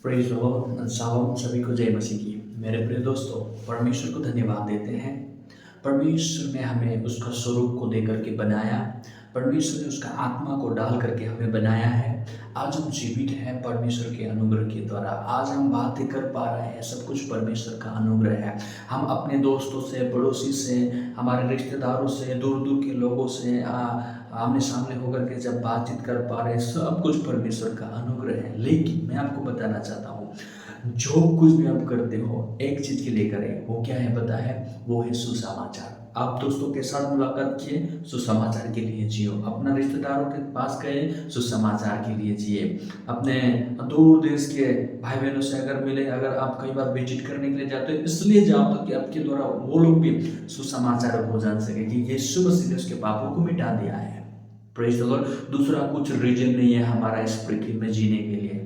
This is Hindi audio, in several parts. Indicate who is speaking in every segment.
Speaker 1: Praise the Lord. शालोम सभी को जय मसीह की। मेरे प्रिय दोस्तों, परमेश्वर को धन्यवाद देते हैं। परमेश्वर ने हमें उसका स्वरूप को देकर के बनाया। परमेश्वर ने उसका आत्मा को डाल करके हमें बनाया है। आज हम जीवित हैं परमेश्वर के अनुग्रह के द्वारा। आज हम बातें कर पा रहे हैं, सब कुछ परमेश्वर का अनुग्रह है। हम अपने दोस्तों से, पड़ोसी से, हमारे रिश्तेदारों से, दूर दूर के लोगों से आमने सामने होकर के जब बातचीत कर पा रहे हैं, सब कुछ परमेश्वर का अनुग्रह है। लेकिन मैं आपको बताना चाहता हूँ, जो कुछ भी आप करते हो एक चीज के लिए करें। वो क्या है पता है? वो है सुसमाचार। आप दोस्तों के साथ मुलाकात किए, सुसमाचार के लिए जियो। अपना रिश्तेदारों के पास गए, सुसमाचार के लिए जिए। अपने दूर देश के भाई बहनों से अगर मिले, अगर आप कई बार विजिट करने के लिए जाते हो, इसलिए जाओ तो कि आपके द्वारा वो लोग भी सुसमाचार को जान सके कि यीशु मसीह ने उसके पापों को मिटा दिया है। Praise the Lord. दूसरा कुछ रीजन नहीं है हमारा इस पृथ्वी में जीने के लिए।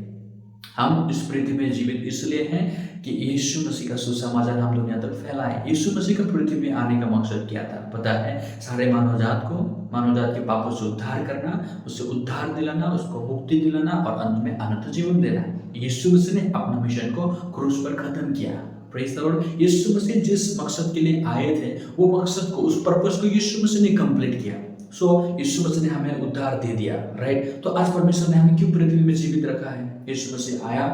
Speaker 1: हम इस पृथ्वी में जीवित इसलिए हैं कि यीशु मसीह का सुसमाचार हम दुनिया तक फैलाएं। यीशु मसीह का पृथ्वी में आने का मकसद क्या था पता है? सारे मानव जात के पापों से उद्धार करना, उससे उद्धार दिलाना, उसको मुक्ति दिलाना और अंत में अनंत जीवन देना। यीशु मसीह ने अपना मिशन को क्रूस पर खत्म किया। Praise the Lord. Yeshu Masih जिस मकसद के लिए आए थे, वो मकसद को, उस पर्पस को यीशु मसीह ने कंप्लीट किया। यीशु मसीह ने हमें उद्धार दे दिया, राइट? तो आज परमेश्वर ने हमें क्यों पृथ्वी में जीवित रखा है? यीशु मसीह आया,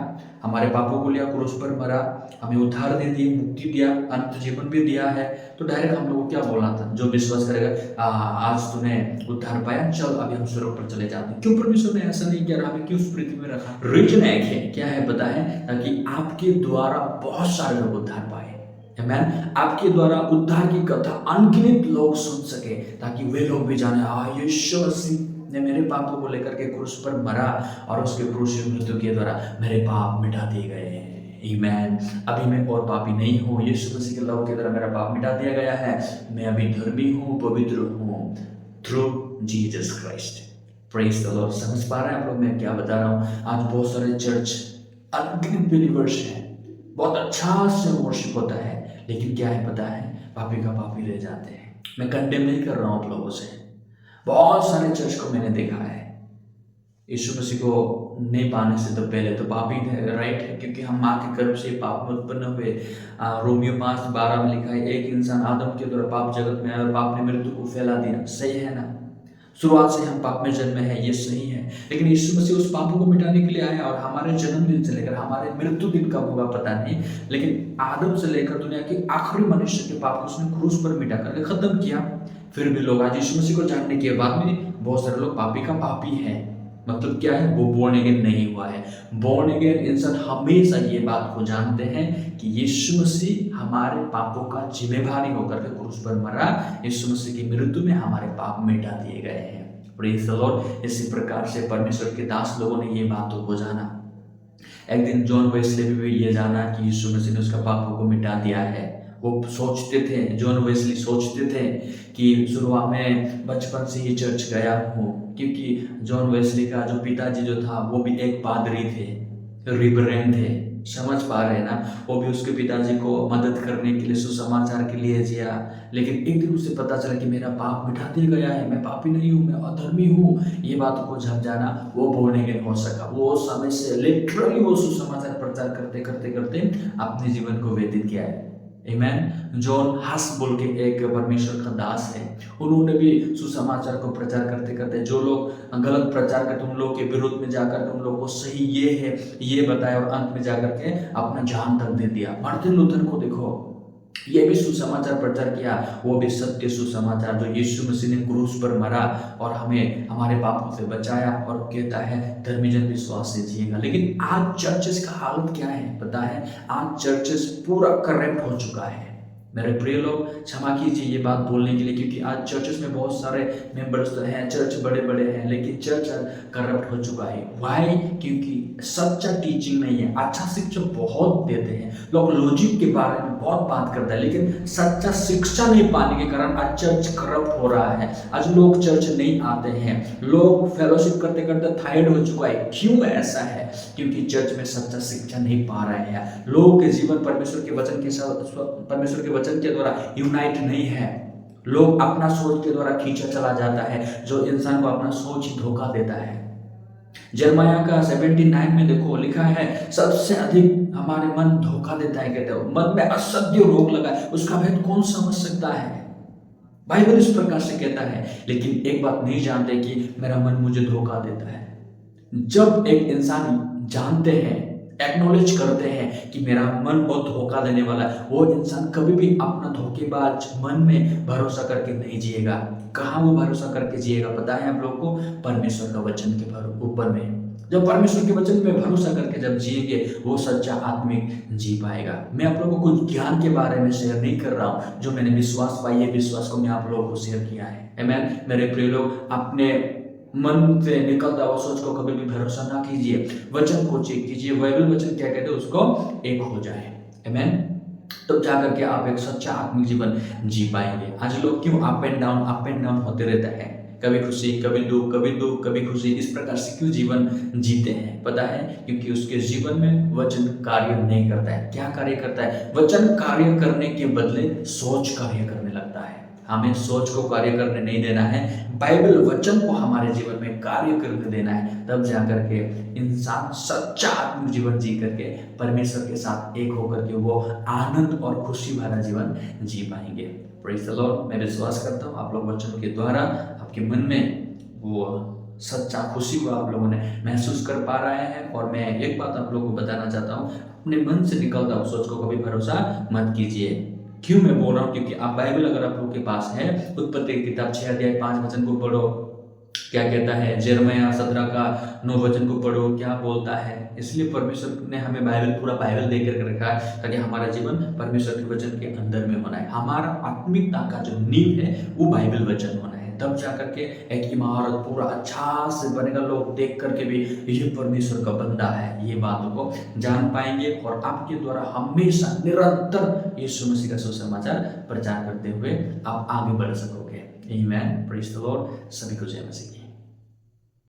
Speaker 1: हमारे पापों को लिया, क्रूस पर मरा, हमें उद्धार दे दिए, मुक्ति दिया, अनंत जीवन भी दिया है। तो डायरेक्ट हम लोगों को क्या बोलना था? जो विश्वास करेगा, आज तूने उद्धार पाया, चल अभी हम स्वर्ग पर चले जाते हैं। क्यों परमेश्वर ने ऐसा नहीं किया? हमें क्यों उस पृथ्वी में रखा? रीजन एक है, क्या है पता है? ताकि आपके द्वारा बहुत सारे लोग उद्धार पाए। आमीन। आपके द्वारा उद्धार की कथा अनगिनत लोग सुन सके, ताकि वे लोग भी जाने, यीशु मसीह ने मेरे पापों को लेकर के क्रूस पर मरा और उसके क्रूस मृत्यु के द्वारा मेरे पाप मिटा दिए गए हैं। आमीन। अभी मैं और पापी नहीं हूँ, यीशु मसीह के लहू के द्वारा मेरा पाप मिटा दिया गया है। मैं अभी धर्मी हूँ, पवित्र हूँ through Jesus Christ. Praise the Lord. समझ पा रहे हैं आप लोग मैं क्या बता रहा हूँ? आज बहुत सारे चर्च अनगिनत बिलीवर्स हैं, बहुत अच्छा से वर्शिप होता है, लेकिन क्या है पता है? पापी का पापी रह जाते हैं। मैं कंडेम नहीं कर रहा हूँ आप लोगों से। बहुत सारे चर्च को मैंने देखा है, यीशु मसीह को नहीं पाने से तो पहले तो पापी थे, राइट है? क्योंकि हम माँ के गर्भ से पाप में उत्पन्न हुए। रोमियो 5:12 में लिखा है, एक इंसान आदम के द्वारा पाप जगत में आया और पाप ने मृत्यु को फैला दिया। सही है ना? शुरुआत से हम पाप में जन्मे हैं, ये सही है। लेकिन यीशु मसीह उस पापों को मिटाने के लिए आया और हमारे जन्मदिन से लेकर हमारे मृत्यु दिन कब होगा पता नहीं, लेकिन आदम से लेकर दुनिया के आखिरी मनुष्य के पाप को उसने क्रूस पर मिटा करके खत्म किया। फिर भी लोग आज यीशु मसीह को जानने के बाद भी बहुत सारे लोग पापी का पापी है। मतलब क्या है? वो बोर्न अगेन नहीं हुआ है। बोर्न अगेन इंसान हमेशा ये बात को जानते हैं कि यीशु मसीह हमारे पापों का जिम्मेदारी होकर के क्रूस पर मरा। यीशु मसीह की मृत्यु में हमारे पाप मिटा दिए गए हैं। Praise the Lord. इसी प्रकार से परमेश्वर के दास लोगों ने ये बातों को जाना। एक दिन जॉन वेस्ले भी ये जाना कि यीशु मसीह ने उसका पापों को मिटा दिया है। वो सोचते थे, जॉन वेस्ली सोचते थे कि शुरुआत में बचपन से ही चर्च गया हूँ, क्योंकि जॉन वेस्ली का जो पिताजी जो था वो भी एक पादरी थे, रिबरेंड थे। समझ पा रहे हैं ना? वो भी उसके पिताजी को मदद करने के लिए, सुसमाचार के लिए जिया। लेकिन एक दिन उसे पता चला कि मेरा पाप मिटा दिया गया है, मैं पापी नहीं हूँ, मैं अधर्मी हूँ। ये बात को जब जाना, वो बोलने के हो सका। वो समय से लिटरली वो सुसमाचार प्रचार करते करते करते अपने जीवन को व्यतीत किया है। आमीन। जॉन हस बोल के एक परमेश्वर का दास है, उन्होंने भी सुसमाचार को प्रचार करते करते, जो लोग गलत प्रचार करते उन लोग के विरोध में जाकर उन लोगों को सही ये है ये बताया और अंत में जाकर के अपना जान तक दे दिया। मार्टिन लूथर को देखो, ये भी सुसमाचार प्रचार किया, वो भी सत्य सुसमाचार, जो यीशु मसीह ने क्रूस पर मरा और हमें हमारे पापों से बचाया और कहता है धर्मी जन विश्वास से जिएगा। लेकिन आज चर्चेस का हालत क्या है पता है? आज चर्चेस पूरा करप्ट हो चुका है। मेरे प्रिय लोग, क्षमा कीजिए ये बात बोलने के लिए, क्योंकि आज चर्चेस में बहुत सारे मेंबर्स तो हैं, चर्च बड़े बड़े हैं, लेकिन चर्च करप्ट हो चुका है। वाई? क्योंकि सच्चा टीचिंग नहीं है। अच्छा शिक्षा बहुत देते हैं लोग, लॉजिक के बारे में बहुत बात करते हैं, लेकिन सच्चा शिक्षा नहीं पाने के कारण आज चर्च करप्ट हो रहा है। आज लोग चर्च नहीं आते हैं, लोग फेलोशिप करते करते थायराइड हो चुका है। क्यों ऐसा है? क्योंकि चर्च में सच्चा शिक्षा नहीं पा रहे हैं। लोगों के जीवन परमेश्वर के वचन के साथ, परमेश्वर के वचन के द्वारा यूनाइट नहीं है। लोग अपना सोच के द्वारा खींचा चला जाता है, जो इंसान को अपना सोच ही धोखा देता है। यिर्मयाह का 79 में देखो लिखा है, सबसे अधिक हमारे मन धोखा देता है, कहते हो मन में असत्य रोग लगा है, उसका भेद कौन समझ सकता है। बाइबल इस प्रकार से कहता है, लेकिन एक बात नहीं जानते कि मेरा मन मुझे धोखा देता है। जब एक इंसान जानते हैं, एक्नॉलेज करते हैं कि मेरा मन बहुत धोखा देने वाला है, वो इंसान कभी भी अपना धोखेबाज मन में भरोसा करके नहीं जिएगा। कहाँ वो भरोसा करके जिएगा पता है आप लोगों को? परमेश्वर का वचन के ऊपर में। जब परमेश्वर के वचन में भरोसा करके जब जिएंगे, वो सच्चा आत्मिक जी पाएगा। मैं आप लोगों को कुछ ज्ञान के बारे में शेयर नहीं कर रहा हूँ, जो मैंने विश्वास पाई है, विश्वास को मैं आप लोगों को शेयर किया है। आमीन। मेरे प्रिय लोग, अपने मन से निकलता हुआ सोच को कभी भी भरोसा ना कीजिए, वचन को चेक कीजिए। बाइबल वचन क्या कहते हैं, उसको एक हो जाए। आमीन। तब जाकर के आप एक सच्चा आत्मिक जीवन जी पाएंगे। आज लोग क्यों अप एंड डाउन होते रहता है, कभी खुशी कभी दुख, कभी दुख कभी खुशी, इस प्रकार से क्यों जीवन जीते हैं पता है? क्योंकि उसके जीवन में वचन कार्य नहीं करता है। क्या कार्य करता है? वचन कार्य करने के बदले सोच कार्य करने लगता है। हमें सोच को कार्य करने नहीं देना है, बाइबल वचन को हमारे जीवन में कार्य करने देना है। तब जाकर के इंसान सच्चा आत्मिक जीवन जी करके परमेश्वर के साथ एक होकर के वो आनंद और खुशी भरा जीवन जी पाएंगे। Praise the Lord. मैं विश्वास करता हूँ आप लोग वचन के द्वारा आपके मन में वो सच्चा खुशी को आप लोगों ने महसूस कर पा रहे हैं। और मैं एक बात आप लोगों को बताना चाहता हूँ, अपने मन से निकलता हुआ सोच को कभी भरोसा मत कीजिए। क्यों मैं बोल रहा हूँ? क्योंकि आप बाइबल अगर आप लोगों के पास है, उत्पत्ति की किताब 6 अध्याय 5 वचन को पढ़ो, क्या कहता है? यिर्मयाह 17 का 9 वचन को पढ़ो, क्या बोलता है? इसलिए परमेश्वर ने हमें बाइबल, पूरा बाइबल दे करके रखा है ताकि हमारा जीवन परमेश्वर के वचन के अंदर में होना है। हमारा आत्मिकता का जो नींव है वो बाइबल वचन होना है। तब जाकर के एक इमारत पूरा अच्छा से बनेगा, लोग देख करके भी ये परमेश्वर का बंदा है, ये बातों को जान पाएंगे। और आपके द्वारा हमेशा निरंतर यीशु मसीह का सुसमाचार प्रचार करते हुए आप आगे बढ़ सकोगे। आमीन। Praise the Lord. सभी को जय मसीह की।